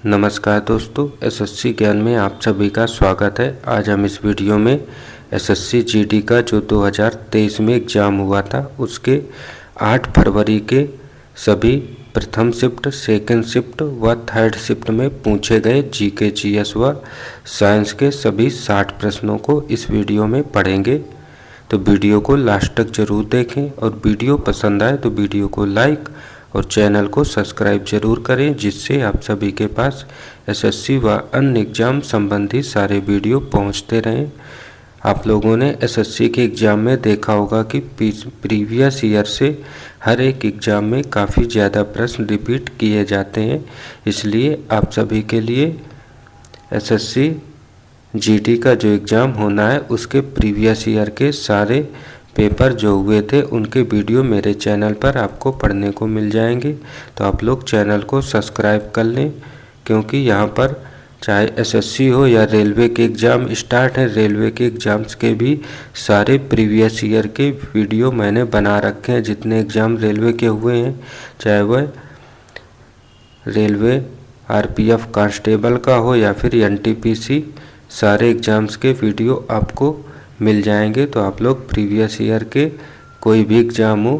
नमस्कार दोस्तों, एसएससी ज्ञान में आप सभी का स्वागत है। आज हम इस वीडियो में एसएससी जीडी का जो 2023 में एग्ज़ाम हुआ था उसके 8 फरवरी के सभी प्रथम शिफ्ट, सेकंड शिफ्ट व थर्ड शिफ्ट में पूछे गए जीके, जीएस व साइंस के सभी 60 प्रश्नों को इस वीडियो में पढ़ेंगे। तो वीडियो को लास्ट तक जरूर देखें और वीडियो पसंद आए तो वीडियो को लाइक और चैनल को सब्सक्राइब जरूर करें, जिससे आप सभी के पास एसएससी व अन्य एग्ज़ाम संबंधी सारे वीडियो पहुंचते रहें। आप लोगों ने एसएससी के एग्ज़ाम में देखा होगा कि प्रीवियस ईयर से हर एक एग्ज़ाम में काफ़ी ज़्यादा प्रश्न रिपीट किए जाते हैं। इसलिए आप सभी के लिए एसएससी जीडी का जो एग्ज़ाम होना है उसके प्रीवियस ईयर के सारे पेपर जो हुए थे उनके वीडियो मेरे चैनल पर आपको पढ़ने को मिल जाएंगे। तो आप लोग चैनल को सब्सक्राइब कर लें, क्योंकि यहाँ पर चाहे एसएससी हो या रेलवे के एग्ज़ाम स्टार्ट हैं, रेलवे के एग्ज़ाम्स के भी सारे प्रीवियस ईयर के वीडियो मैंने बना रखे हैं। जितने एग्ज़ाम रेलवे के हुए हैं, चाहे वह रेलवे आरपीएफ कांस्टेबल का हो या फिर एनटीपीसी, सारे एग्ज़ाम्स के वीडियो आपको मिल जाएंगे। तो आप लोग प्रीवियस ईयर के कोई भी एग्ज़ाम हो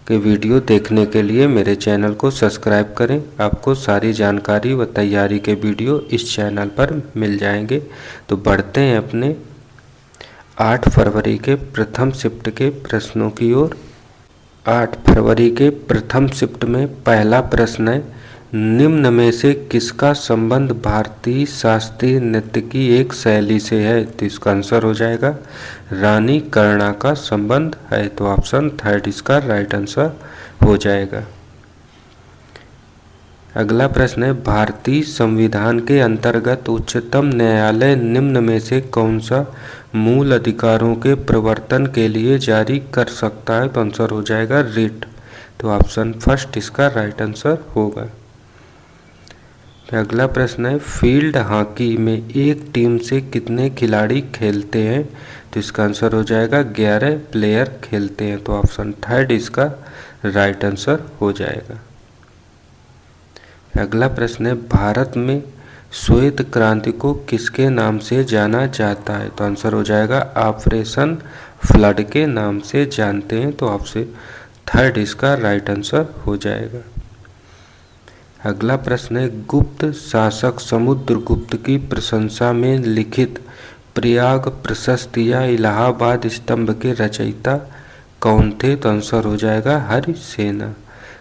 के वीडियो देखने के लिए मेरे चैनल को सब्सक्राइब करें। आपको सारी जानकारी व तैयारी के वीडियो इस चैनल पर मिल जाएंगे। तो बढ़ते हैं अपने 8 फरवरी के प्रथम शिफ्ट के प्रश्नों की ओर। 8 फरवरी के प्रथम शिफ्ट में पहला प्रश्न है, निम्न में से किसका संबंध भारतीय शास्त्रीय नृत्य की एक शैली से है? तो इसका आंसर हो जाएगा रानी कर्णा का संबंध है। तो ऑप्शन थर्ड इसका राइट आंसर हो जाएगा। अगला प्रश्न है, भारतीय संविधान के अंतर्गत उच्चतम न्यायालय निम्न में से कौन सा मूल अधिकारों के प्रवर्तन के लिए जारी कर सकता है? तो आंसर हो जाएगा रिट। तो ऑप्शन फर्स्ट इसका राइट आंसर होगा। अगला प्रश्न है, फील्ड हॉकी में एक टीम से कितने खिलाड़ी खेलते हैं? तो इसका आंसर हो जाएगा 11 प्लेयर खेलते हैं। तो ऑप्शन थर्ड इसका राइट आंसर हो जाएगा। अगला प्रश्न है, भारत में श्वेत क्रांति को किसके नाम से जाना जाता है? तो आंसर हो जाएगा ऑपरेशन फ्लड के नाम से जानते हैं। तो ऑप्शन थर्ड इसका राइट आंसर हो जाएगा। अगला प्रश्न है, गुप्त शासक समुद्रगुप्त की प्रशंसा में लिखित प्रयाग प्रशस्ति या इलाहाबाद स्तंभ के रचयिता कौन थे? तो आंसर हो जाएगा हरिसेना।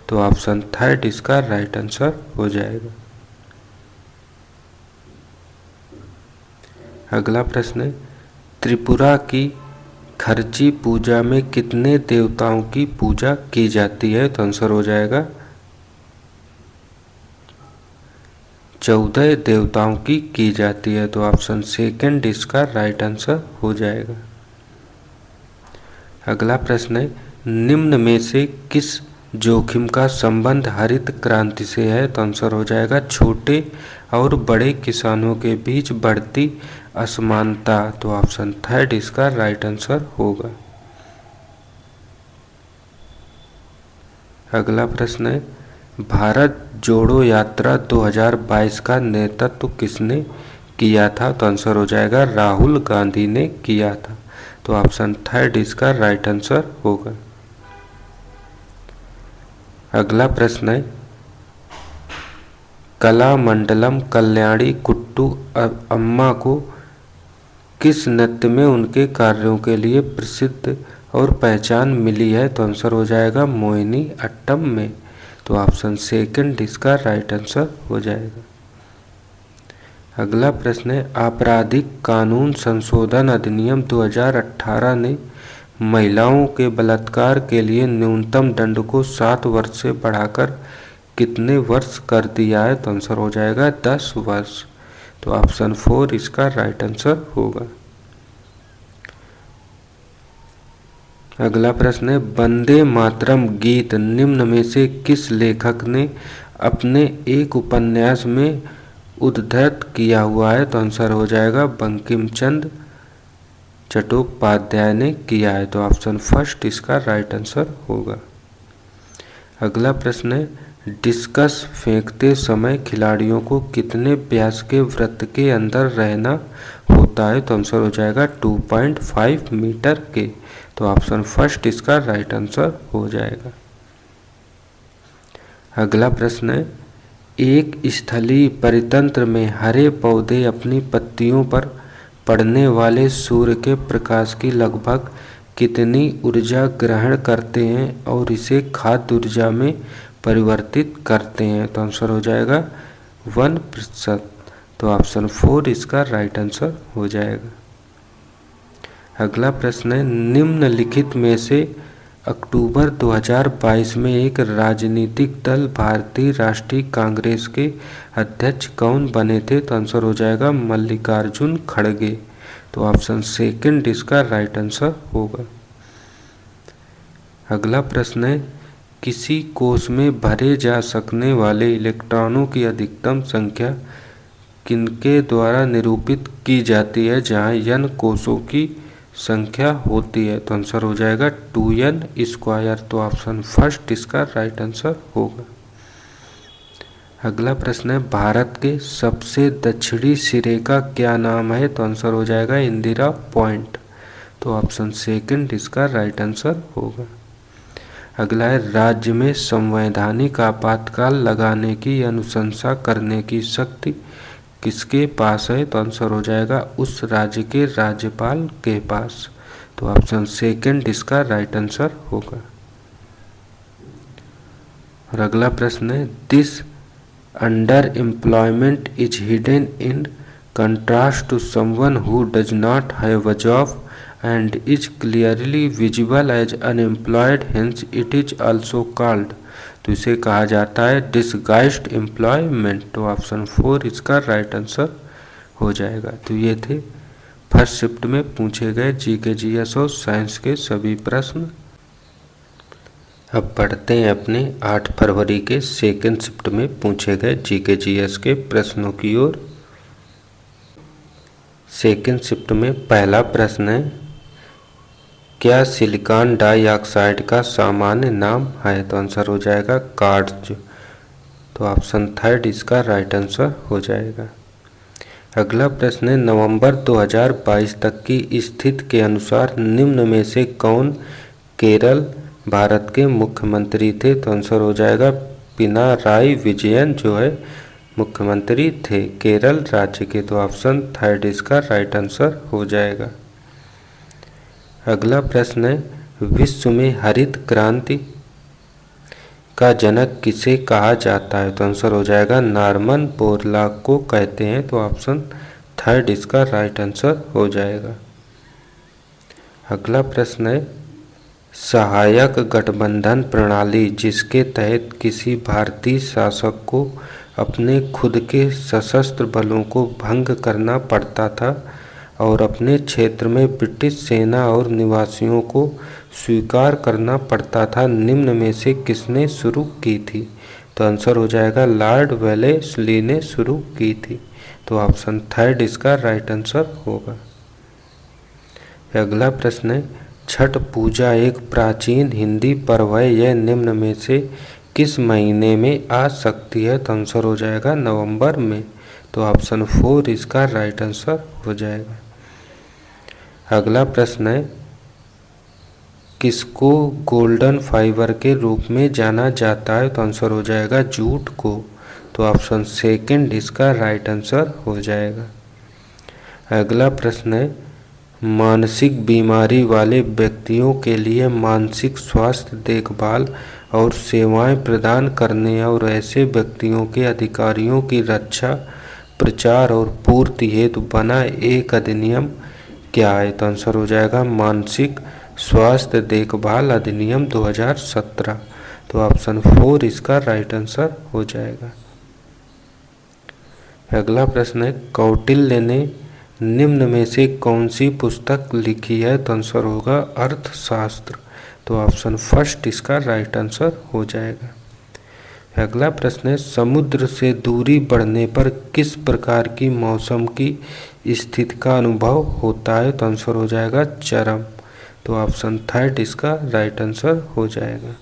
तो ऑप्शन थर्ड इसका राइट आंसर हो जाएगा। अगला प्रश्न है, त्रिपुरा की खर्ची पूजा में कितने देवताओं की पूजा की जाती है? तो आंसर हो जाएगा 14 देवताओं की जाती है। तो ऑप्शन सेकंड इसका राइट आंसर हो जाएगा। अगला प्रश्न है, निम्न में से किस जोखिम का संबंध हरित क्रांति से है? तो आंसर हो जाएगा छोटे और बड़े किसानों के बीच बढ़ती असमानता। तो ऑप्शन थर्ड इसका राइट आंसर होगा। अगला प्रश्न है, भारत जोड़ो यात्रा 2022 का नेतृत्व किसने किया था? तो आंसर हो जाएगा राहुल गांधी ने किया था। तो ऑप्शन थर्ड इसका राइट आंसर होगा। अगला प्रश्न है, कलामंडलम कल्याणी कुट्टू अम्मा को किस नृत्य में उनके कार्यों के लिए प्रसिद्ध और पहचान मिली है? तो आंसर हो जाएगा मोहिनी अट्टम में। तो ऑप्शन सेकंड इसका राइट आंसर हो जाएगा। अगला प्रश्न है, आपराधिक कानून संशोधन अधिनियम 2018 ने महिलाओं के बलात्कार के लिए न्यूनतम दंड को 7 वर्ष से बढ़ाकर कितने वर्ष कर दिया है? तो आंसर हो जाएगा 10 वर्ष। तो ऑप्शन 4 इसका राइट आंसर होगा। अगला प्रश्न है, वंदे मातरम गीत निम्न में से किस लेखक ने अपने एक उपन्यास में उद्धृत किया हुआ है? तो आंसर हो जाएगा बंकिम चंद्र चट्टोपाध्याय ने किया है। तो ऑप्शन फर्स्ट इसका राइट आंसर होगा। अगला प्रश्न है, डिस्कस फेंकते समय खिलाड़ियों को कितने व्यास के वृत्त के अंदर रहना होता है? तो आंसर हो जाएगा 2.5 मीटर के। तो ऑप्शन फर्स्ट इसका राइट आंसर हो जाएगा। अगला प्रश्न है, एक स्थलीय परितंत्र में हरे पौधे अपनी पत्तियों पर पड़ने वाले सूर्य के प्रकाश की लगभग कितनी ऊर्जा ग्रहण करते हैं और इसे खाद्य ऊर्जा में परिवर्तित करते हैं? तो आंसर हो जाएगा 1%। तो ऑप्शन 4 इसका राइट आंसर हो जाएगा। अगला प्रश्न है, निम्नलिखित में से अक्टूबर 2022 में एक राजनीतिक दल भारतीय राष्ट्रीय कांग्रेस के अध्यक्ष कौन बने थे? तो आंसर हो जाएगा मल्लिकार्जुन खड़गे। तो ऑप्शन सेकंड इसका राइट आंसर होगा। अगला प्रश्न है, किसी कोश में भरे जा सकने वाले इलेक्ट्रॉनों की अधिकतम संख्या किनके द्वारा निरूपित की जाती है जहां n कोशों की संख्या होती है? तो आंसर हो जाएगा 2n स्क्वायर। तो ऑप्शन फर्स्ट इसका राइट आंसर होगा। अगला प्रश्न है, भारत के सबसे दक्षिणी सिरे का क्या नाम है? तो आंसर हो जाएगा इंदिरा पॉइंट। तो ऑप्शन सेकंड इसका राइट आंसर होगा। अगला है, राज्य में संवैधानिक आपातकाल लगाने की अनुशंसा करने की शक्ति किसके पास है? तो आंसर हो जाएगा उस राज्य के राज्यपाल के पास। तो ऑप्शन सेकंड इसका राइट आंसर होगा। और अगला प्रश्न है, this underemployment is hidden in contrast to someone who does not have a job and is clearly visible as unemployed, hence it is also called। तो इसे कहा जाता है disguised employment। तो ऑप्शन 4 इसका राइट आंसर हो जाएगा। तो ये थे फर्स्ट शिफ्ट में पूछे गए जीके जीएस और साइंस के सभी प्रश्न। अब बढ़ते हैं अपने 8 फरवरी के सेकेंड शिफ्ट में पूछे गए जीके जीएस के प्रश्नों की ओर। सेकेंड शिफ्ट में पहला प्रश्न है, क्या सिलिकॉन डाइऑक्साइड का सामान्य नाम है? तो आंसर हो जाएगा क्वार्ट्ज। तो ऑप्शन थर्ड इसका राइट आंसर हो जाएगा। अगला प्रश्न है, नवंबर 2022 तक की स्थिति के अनुसार निम्न में से कौन केरल भारत के मुख्यमंत्री थे? तो आंसर हो जाएगा पिनाराई विजयन जो है मुख्यमंत्री थे केरल राज्य के। तो ऑप्शन थर्ड इसका राइट आंसर हो जाएगा। अगला प्रश्न है, विश्व में हरित क्रांति का जनक किसे कहा जाता है? तो आंसर हो जाएगा नॉर्मन बोरलॉग को कहते हैं। तो ऑप्शन थर्ड इसका राइट आंसर हो जाएगा। अगला प्रश्न है, सहायक गठबंधन प्रणाली जिसके तहत किसी भारतीय शासक को अपने खुद के सशस्त्र बलों को भंग करना पड़ता था और अपने क्षेत्र में ब्रिटिश सेना और निवासियों को स्वीकार करना पड़ता था, निम्न में से किसने शुरू की थी? तो आंसर हो जाएगा लॉर्ड वेलेस्ली ने शुरू की थी। तो ऑप्शन थर्ड इसका राइट आंसर होगा। अगला प्रश्न है, छठ पूजा एक प्राचीन हिंदी पर्व है, यह निम्न में से किस महीने में आ सकती है? तो आंसर हो जाएगा नवंबर में। तो ऑप्शन 4 इसका राइट आंसर हो जाएगा। अगला प्रश्न है, किसको गोल्डन फाइबर के रूप में जाना जाता है? तो आंसर हो जाएगा जूट को। तो ऑप्शन सेकंड इसका राइट आंसर हो जाएगा। अगला प्रश्न है, मानसिक बीमारी वाले व्यक्तियों के लिए मानसिक स्वास्थ्य देखभाल और सेवाएं प्रदान करने और ऐसे व्यक्तियों के अधिकारियों की रक्षा, प्रचार और पूर्ति हेतु बना एक अधिनियम क्या है? तो आंसर हो जाएगा मानसिक स्वास्थ्य देखभाल अधिनियम 2017। तो ऑप्शन 4 इसका राइट आंसर हो जाएगा। अगला प्रश्न है, कौटिल्य ने निम्न में से कौन सी पुस्तक लिखी है? तो आंसर होगा अर्थशास्त्र। तो ऑप्शन फर्स्ट इसका राइट आंसर हो जाएगा। अगला प्रश्न है, समुद्र से दूरी बढ़ने पर किस प्रकार की मौसम की स्थिति का अनुभव होता है? तो आंसर हो जाएगा चरम। तो ऑप्शन थर्ड इसका राइट आंसर हो जाएगा।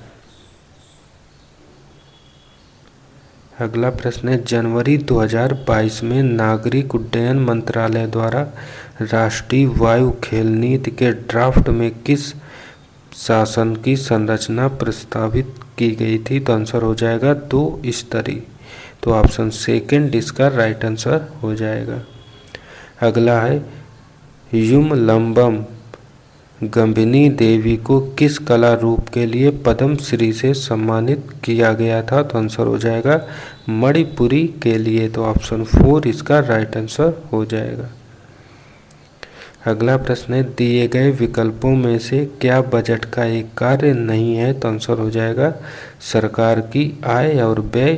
अगला प्रश्न है, जनवरी 2022 में नागरिक उड्डयन मंत्रालय द्वारा राष्ट्रीय वायु खेल नीति के ड्राफ्ट में किस शासन की संरचना प्रस्तावित की गई थी? तो आंसर हो जाएगा 2 स्तरीय। तो ऑप्शन सेकंड इसका राइट आंसर हो जाएगा। अगला है, युमलंबम गंभिनी देवी को किस कला रूप के लिए पद्म श्री से सम्मानित किया गया था? तो आंसर हो जाएगा मणिपुरी के लिए। तो ऑप्शन 4 इसका राइट आंसर हो जाएगा। अगला प्रश्न है, दिए गए विकल्पों में से क्या बजट का एक कार्य नहीं है? तो आंसर हो जाएगा सरकार की आय और व्यय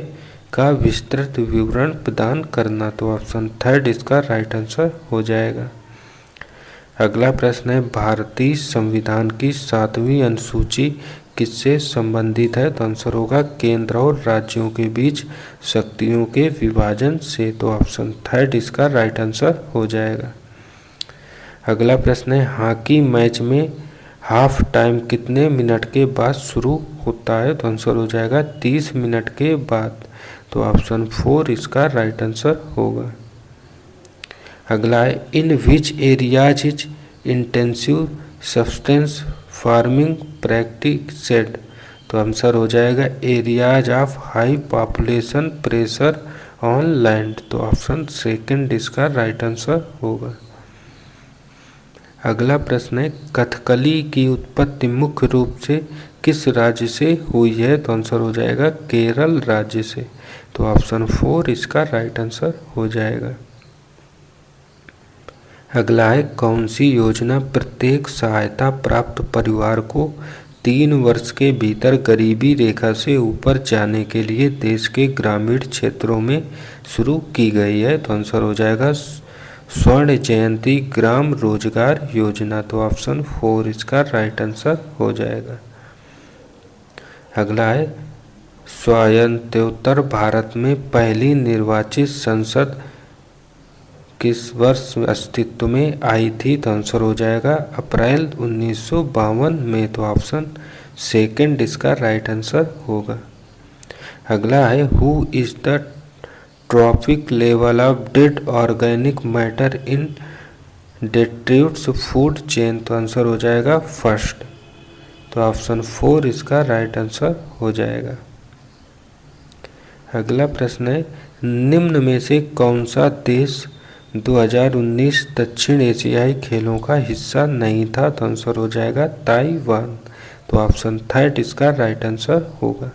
का विस्तृत विवरण प्रदान करना। तो ऑप्शन 3 इसका राइट आंसर हो जाएगा। अगला प्रश्न है, भारतीय संविधान की 7वीं अनुसूची किससे संबंधित है? तो आंसर होगा केंद्र और राज्यों के बीच शक्तियों के विभाजन से। तो ऑप्शन 3 इसका राइट आंसर हो जाएगा। अगला प्रश्न है, हॉकी मैच में हाफ टाइम कितने मिनट के बाद शुरू होता है? तो आंसर हो जाएगा 30 मिनट के बाद। तो ऑप्शन 4 इसका राइट आंसर होगा। अगला है, in which areas is intensive subsistence farming practised? तो आंसर हो जाएगा areas of high population pressure on land. तो ऑप्शन सेकंड इसका राइट आंसर होगा। अगला प्रश्न है, कथकली की उत्पत्ति मुख्य रूप से किस राज्य से हुई है? तो आंसर हो जाएगा केरल राज्य से। तो ऑप्शन 4 इसका राइट आंसर हो जाएगा। अगला है, कौन सी योजना प्रत्येक सहायता प्राप्त परिवार को 3 वर्ष के भीतर गरीबी रेखा से ऊपर जाने के लिए देश के ग्रामीण क्षेत्रों में शुरू की गई है? तो आंसर हो जाएगा स्वर्ण जयंती ग्राम रोजगार योजना। तो ऑप्शन 4 इसका राइट आंसर हो जाएगा। अगला है, स्वायत्तोत्तर भारत में पहली निर्वाचित संसद किस वर्ष अस्तित्व में आई थी? तो आंसर हो जाएगा अप्रैल 1952 में। तो ऑप्शन सेकंड इसका राइट आंसर होगा। अगला है, who is the trophic level of dead organic matter in detritus food chain? तो आंसर हो जाएगा फर्स्ट। तो ऑप्शन 4 इसका राइट आंसर हो जाएगा। अगला प्रश्न है, निम्न में से कौन सा देश 2019 दक्षिण एशियाई खेलों का हिस्सा नहीं था? तो आंसर हो जाएगा ताइवान। तो ऑप्शन 3 इसका राइट आंसर होगा।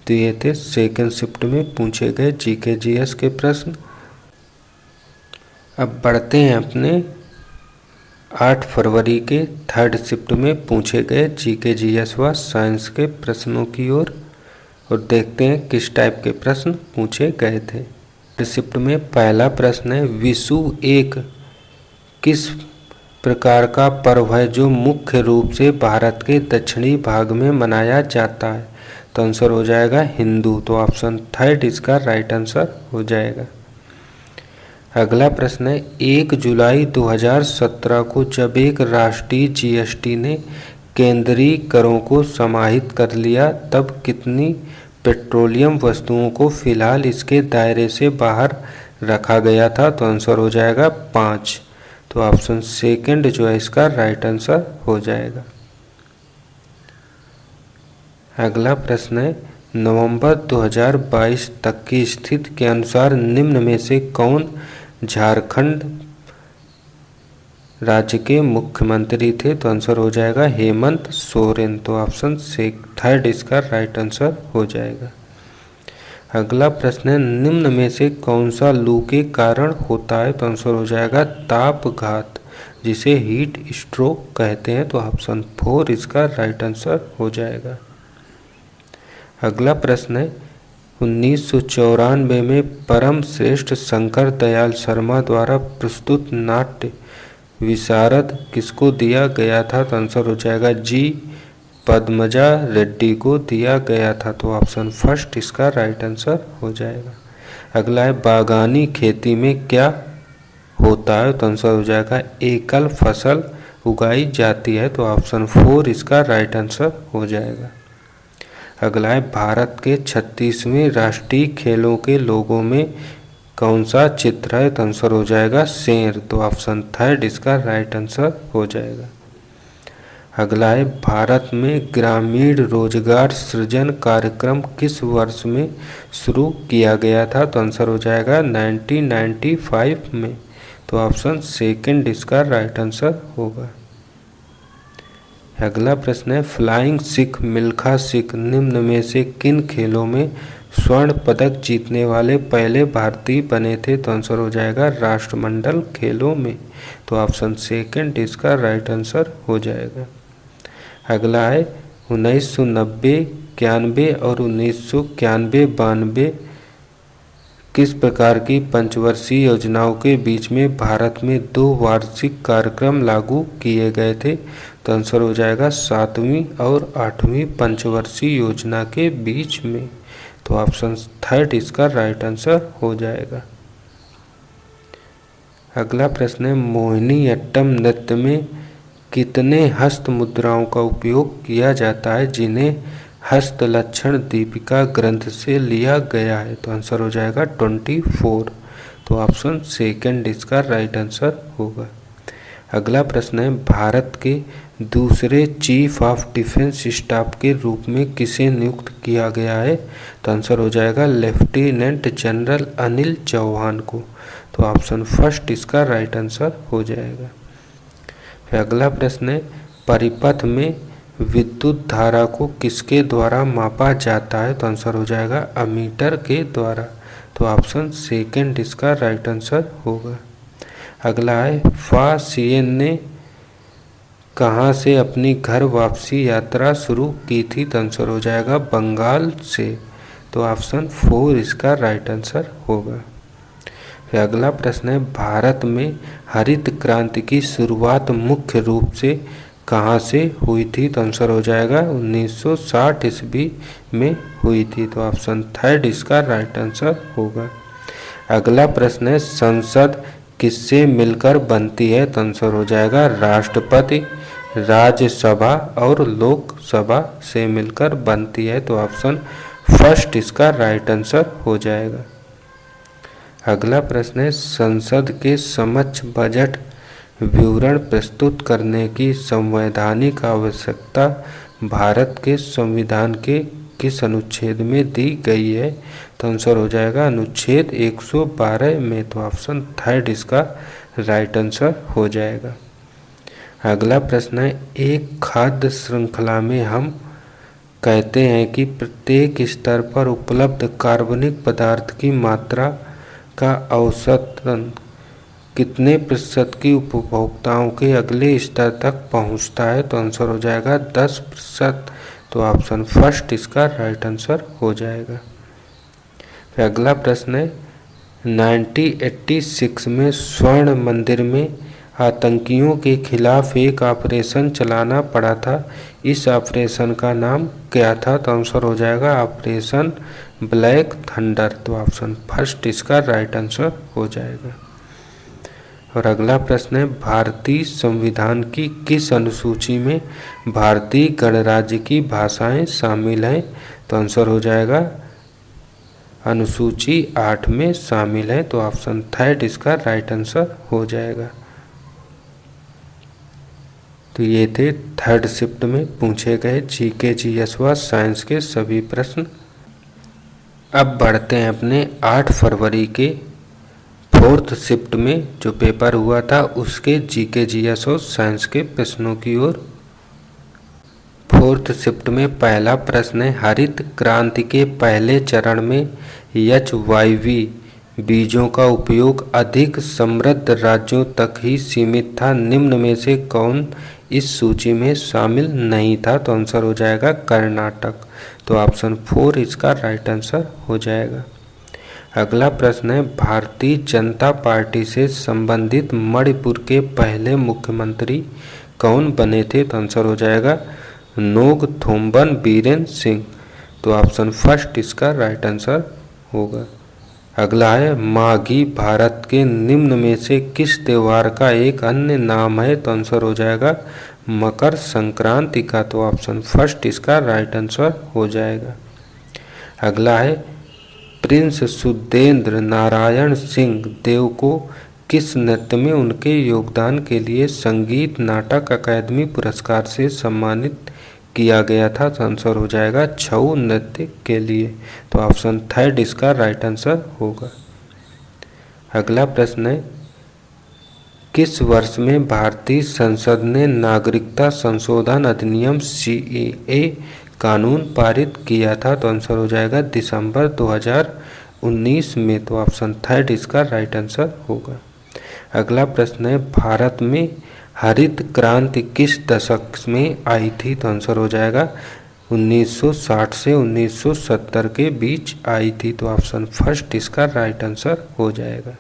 तो ये थे सेकेंड शिफ्ट में पूछे गए जीके जीएस के प्रश्न। अब बढ़ते हैं अपने 8 फरवरी के थर्ड शिफ्ट में पूछे गए जीके जीएस व साइंस के प्रश्नों की ओर और देखते हैं किस टाइप के प्रश्न पूछे गए थे। शिफ्ट में पहला प्रश्न है, विशु एक किस प्रकार का पर्व है जो मुख्य रूप से भारत के दक्षिणी भाग में मनाया जाता है? तो आंसर हो जाएगा हिंदू। तो ऑप्शन 3 इसका राइट आंसर हो जाएगा। अगला प्रश्न है, 1 जुलाई 2017 को जब एक राष्ट्रीय जीएसटी ने केंद्रीय करों को समाहित कर लिया तब कितनी पेट्रोलियम वस्तुओं को फिलहाल इसके दायरे से बाहर रखा गया था? तो आंसर हो जाएगा 5। तो ऑप्शन सेकंड जो है इसका राइट आंसर हो जाएगा। अगला प्रश्न है, नवंबर 2022 तक की स्थिति के अनुसार निम्न में से कौन झारखंड राज्य के मुख्यमंत्री थे? तो आंसर हो जाएगा हेमंत सोरेन। तो ऑप्शन 3 इसका राइट आंसर हो जाएगा। अगला प्रश्न है, निम्न में से कौन सा लू के कारण होता है? तो आंसर हो जाएगा तापघात, जिसे हीट स्ट्रोक कहते हैं। तो ऑप्शन 4 इसका राइट आंसर हो जाएगा। अगला प्रश्न है, 1994 में परम श्रेष्ठ शंकर दयाल शर्मा द्वारा प्रस्तुत नाट्य विशारद किसको दिया गया था? तो आंसर हो जाएगा जी पद्मजा रेड्डी को दिया गया था। तो ऑप्शन 1 इसका राइट आंसर हो जाएगा। अगला है, बागानी खेती में क्या होता है? तो आंसर हो जाएगा एकल फसल उगाई जाती है। तो ऑप्शन 4 इसका राइट आंसर हो जाएगा। अगला है भारत के 36वें राष्ट्रीय खेलों के लोगों में कौन सा चित्र है? तो आंसर हो जाएगा शेर। तो ऑप्शन थर्ड इसका राइट आंसर हो जाएगा। अगला है भारत में ग्रामीण रोजगार सृजन कार्यक्रम किस वर्ष में शुरू किया गया था? तो आंसर हो जाएगा 1995 में। तो ऑप्शन सेकंड इसका राइट आंसर होगा। अगला प्रश्न है फ्लाइंग सिख मिल्खा सिंह निम्न में से किन खेलों में स्वर्ण पदक जीतने वाले पहले भारतीय बने थे? तो आंसर हो जाएगा राष्ट्रमंडल खेलों में। तो ऑप्शन सेकंड इसका राइट आंसर हो जाएगा। अगला है 1990, 91 और 1991-92 किस प्रकार की पंचवर्षीय योजनाओं के बीच में भारत में 2 वार्षिक कार्यक्रम लागू किए गए थे? तो आंसर हो जाएगा 7वीं और 8वीं पंचवर्षीय योजना के बीच में। तो ऑप्शन थर्ड इसका राइट आंसर हो जाएगा। अगला प्रश्न है मोहिनीअट्टम नृत्य में कितने हस्त मुद्राओं का उपयोग किया जाता है जिन्हें हस्तलक्षण दीपिका ग्रंथ से लिया गया है? तो आंसर हो जाएगा 24। तो ऑप्शन सेकंड इसका राइट आंसर होगा। अगला प्रश्न है भारत के दूसरे चीफ ऑफ डिफेंस स्टाफ के रूप में किसे नियुक्त किया गया है? तो आंसर हो जाएगा लेफ्टिनेंट जनरल अनिल चौहान को। तो ऑप्शन फर्स्ट इसका राइट आंसर हो जाएगा। फिर अगला प्रश्न है परिपथ में विद्युत धारा को किसके द्वारा मापा जाता है? तो आंसर हो जाएगा अमीटर के द्वारा। तो ऑप्शन सेकंड इसका राइट आंसर होगा। अगला है फासियन ने कहाँ से अपनी घर वापसी यात्रा शुरू की थी? तो आंसर हो जाएगा बंगाल से। तो ऑप्शन 4 इसका राइट आंसर होगा। फिर अगला प्रश्न है भारत में हरित क्रांति की शुरुआत मुख्य रूप से कहाँ से हुई थी? तो आंसर हो जाएगा 1960 ईस्वी में हुई थी। तो ऑप्शन थर्ड इसका राइट आंसर होगा। अगला प्रश्न है संसद किससे मिलकर बनती है? तो आंसर हो जाएगा राष्ट्रपति, राज्यसभा और लोकसभा से मिलकर बनती है। तो ऑप्शन फर्स्ट इसका राइट आंसर हो जाएगा। अगला प्रश्न है संसद के समक्ष बजट विवरण प्रस्तुत करने की संवैधानिक आवश्यकता भारत के संविधान के किस अनुच्छेद में दी गई है? तो आंसर हो जाएगा अनुच्छेद 112 में। तो ऑप्शन थर्ड इसका राइट आंसर हो जाएगा। अगला प्रश्न है एक खाद्य श्रृंखला में हम कहते हैं कि प्रत्येक स्तर पर उपलब्ध कार्बनिक पदार्थ की मात्रा का औसतन कितने प्रतिशत की उपभोक्ताओं के अगले स्तर तक पहुंचता है? तो आंसर हो जाएगा 10%। तो ऑप्शन फर्स्ट इसका राइट आंसर हो जाएगा। फिर अगला प्रश्न है 1986 में स्वर्ण मंदिर में आतंकियों के खिलाफ एक ऑपरेशन चलाना पड़ा था। इस ऑपरेशन का नाम क्या था? तो आंसर हो जाएगा ऑपरेशन ब्लैक थंडर। तो ऑप्शन फर्स्ट इसका राइट आंसर हो जाएगा। और अगला प्रश्न है भारतीय संविधान की किस अनुसूची में भारतीय गणराज्य की भाषाएं शामिल हैं? तो आंसर हो जाएगा अनुसूची 8 में शामिल है। तो ऑप्शन थर्ड इसका राइट आंसर हो जाएगा। तो ये थे थर्ड शिफ्ट में पूछे गए जीके जीएस व साइंस के सभी प्रश्न। अब बढ़ते हैं अपने 8 फरवरी के फोर्थ शिफ्ट में जो पेपर हुआ था उसके जीके जीएस और साइंस के प्रश्नों की ओर। फोर्थ शिफ्ट में पहला प्रश्न है हरित क्रांति के पहले चरण में एचवाईवी बीजों का उपयोग अधिक समृद्ध राज्यों तक ही सीमित था। निम्न में से कौन इस सूची में शामिल नहीं था? तो आंसर हो जाएगा कर्नाटक। तो ऑप्शन 4 इसका राइट आंसर हो जाएगा। अगला प्रश्न है भारतीय जनता पार्टी से संबंधित मणिपुर के पहले मुख्यमंत्री कौन बने थे? तो आंसर हो जाएगा नोगथोम्बन बीरेन सिंह। तो ऑप्शन फर्स्ट इसका राइट आंसर होगा। अगला है माघी भारत के निम्न में से किस त्योहार का एक अन्य नाम है? तो आंसर हो जाएगा मकर संक्रांति का, तो ऑप्शन फर्स्ट इसका राइट आंसर हो जाएगा। अगला है प्रिंस सुदेंद्र नारायण सिंह देव को किस नृत्य में उनके योगदान के लिए संगीत नाटक अकादमी पुरस्कार से सम्मानित किया गया था? तो आंसर हो जाएगा छऊ नृत्य के लिए, तो ऑप्शन थर्ड इसका राइट आंसर होगा। अगला प्रश्न है किस वर्ष में भारतीय संसद ने नागरिकता संशोधन अधिनियम CAA कानून पारित किया था? तो आंसर हो जाएगा दिसंबर 2019 में, तो ऑप्शन थर्ड इसका राइट आंसर होगा। अगला प्रश्न है भारत में हरित क्रांति किस दशक में आई थी? तो आंसर हो जाएगा 1960 से 1970 के बीच आई थी, तो ऑप्शन फर्स्ट इसका राइट आंसर हो जाएगा।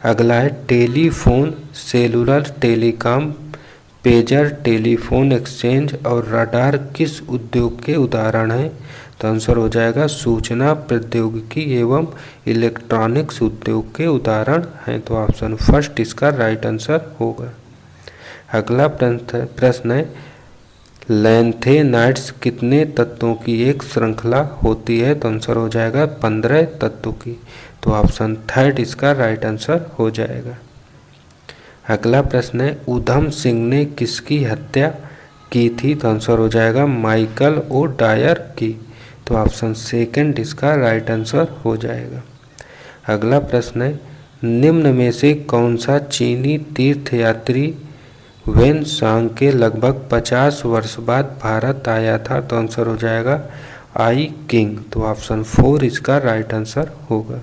अगला है telephone, cellular, telecom, pager, telephone exchange और रडार किस उद्योग के उदाहरण हैं? तो आंसर हो जाएगा सूचना प्रौद्योगिकी एवं इलेक्ट्रॉनिक्स उद्योग के उदाहरण हैं, तो ऑप्शन फर्स्ट इसका राइट आंसर होगा। अगला प्रश्न है लैंथेनाइड्स कितने तत्वों की एक श्रृंखला होती है? तो आंसर हो जाएगा 15 तत्वों की, तो ऑप्शन थर्ड इसका राइट आंसर हो जाएगा। अगला प्रश्न है उधम सिंह ने किसकी हत्या की थी? तो आंसर हो जाएगा माइकल ओ डायर की, तो ऑप्शन सेकंड इसका राइट आंसर हो जाएगा। अगला प्रश्न है निम्न में से कौन सा चीनी तीर्थयात्री वेन सांग के लगभग 50 वर्ष बाद भारत आया था? तो आंसर हो जाएगा आई किंग, तो ऑप्शन 4 इसका राइट आंसर होगा।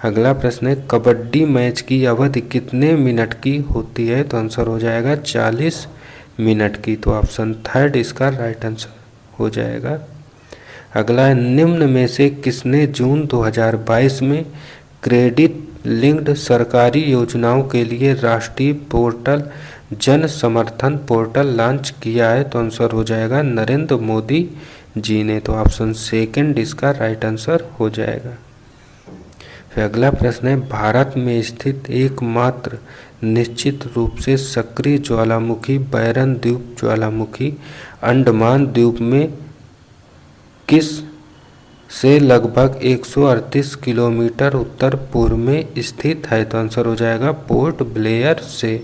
अगला प्रश्न है कबड्डी मैच की अवधि कितने मिनट की होती है? तो आंसर हो जाएगा 40 मिनट की, तो ऑप्शन थर्ड इसका राइट आंसर हो जाएगा। अगला है निम्न में से किसने जून 2022 में क्रेडिट लिंक्ड सरकारी योजनाओं के लिए राष्ट्रीय पोर्टल जन समर्थन पोर्टल लॉन्च किया है? तो आंसर हो जाएगा नरेंद्र मोदी जी ने, तो ऑप्शन सेकंड इसका राइट आंसर हो जाएगा। फिर अगला प्रश्न है भारत में स्थित एकमात्र निश्चित रूप से सक्रिय ज्वालामुखी बैरन द्वीप ज्वालामुखी अंडमान द्वीप में किस से लगभग 138 किलोमीटर उत्तर पूर्व में स्थित है? तो आंसर हो जाएगा पोर्ट ब्लेयर से,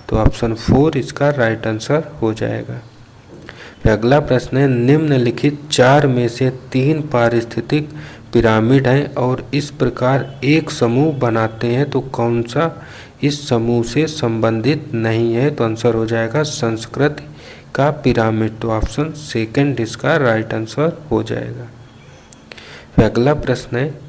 तो ऑप्शन 4 इसका राइट आंसर हो जाएगा। फिर अगला प्रश्न है निम्नलिखित 4 में से 3 पारिस्थितिक पिरामिड हैं और इस प्रकार एक समूह बनाते हैं, तो कौन सा इस समूह से संबंधित नहीं है? तो आंसर हो जाएगा संस्कृति का पिरामिड, तो ऑप्शन सेकंड इसका राइट आंसर हो जाएगा। फिर अगला प्रश्न है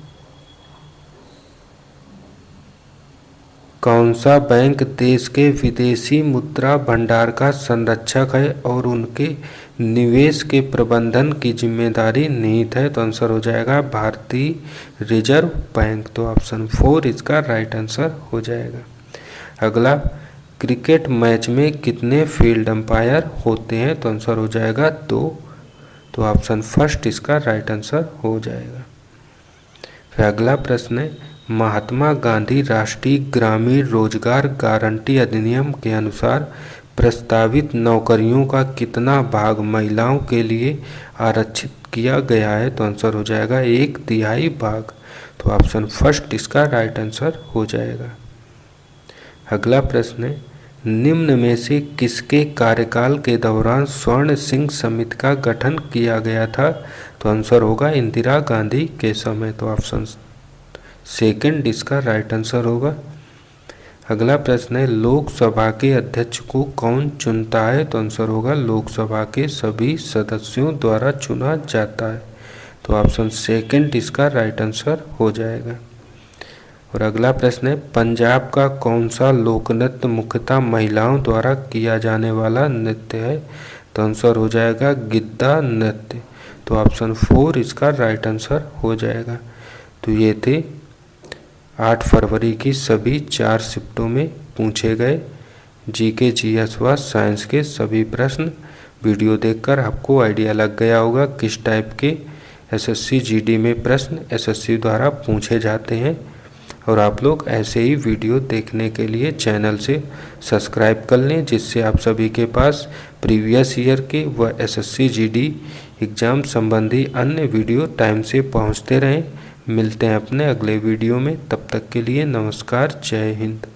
कौन सा बैंक देश के विदेशी मुद्रा भंडार का संरक्षक है और उनके निवेश के प्रबंधन की जिम्मेदारी निहित है? तो आंसर हो जाएगा भारतीय रिजर्व बैंक, तो ऑप्शन 4 इसका राइट आंसर हो जाएगा। अगला क्रिकेट मैच में कितने फील्ड अंपायर होते हैं? तो आंसर हो जाएगा 2, तो ऑप्शन फर्स्ट इसका राइट आंसर हो जाएगा। फिर अगला प्रश्न है महात्मा गांधी राष्ट्रीय ग्रामीण रोजगार गारंटी अधिनियम के अनुसार प्रस्तावित नौकरियों का कितना भाग महिलाओं के लिए आरक्षित किया गया है? तो आंसर हो जाएगा 1/3 भाग, तो ऑप्शन फर्स्ट इसका राइट आंसर हो जाएगा। अगला प्रश्न है निम्न में से किसके कार्यकाल के दौरान स्वर्ण सिंह समिति का गठन किया गया था? तो आंसर होगा इंदिरा गांधी के समय, तो ऑप्शन सेकंड इसका राइट आंसर होगा। अगला प्रश्न है लोकसभा के अध्यक्ष को कौन चुनता है? तो आंसर होगा लोकसभा के सभी सदस्यों द्वारा चुना जाता है, तो ऑप्शन सेकंड इसका राइट आंसर हो जाएगा। और अगला प्रश्न है पंजाब का कौन सा लोक नृत्य मुख्यतः महिलाओं द्वारा किया जाने वाला नृत्य है? तो आंसर हो जाएगा गिद्धा नृत्य, तो ऑप्शन 4 इसका राइट आंसर हो जाएगा। तो ये थे 8 फरवरी की सभी 4 शिफ्टों में पूछे गए जीके जीएस व साइंस के सभी प्रश्न। वीडियो देखकर आपको आइडिया लग गया होगा किस टाइप के एसएससी जीडी में प्रश्न एसएससी द्वारा पूछे जाते हैं। और आप लोग ऐसे ही वीडियो देखने के लिए चैनल से सब्सक्राइब कर लें, जिससे आप सभी के पास प्रीवियस ईयर के व एसएससी जीडी एग्ज़ाम संबंधी अन्य वीडियो टाइम से पहुंचते रहें। मिलते हैं अपने अगले वीडियो में, तब तक के लिए नमस्कार, जय हिंद।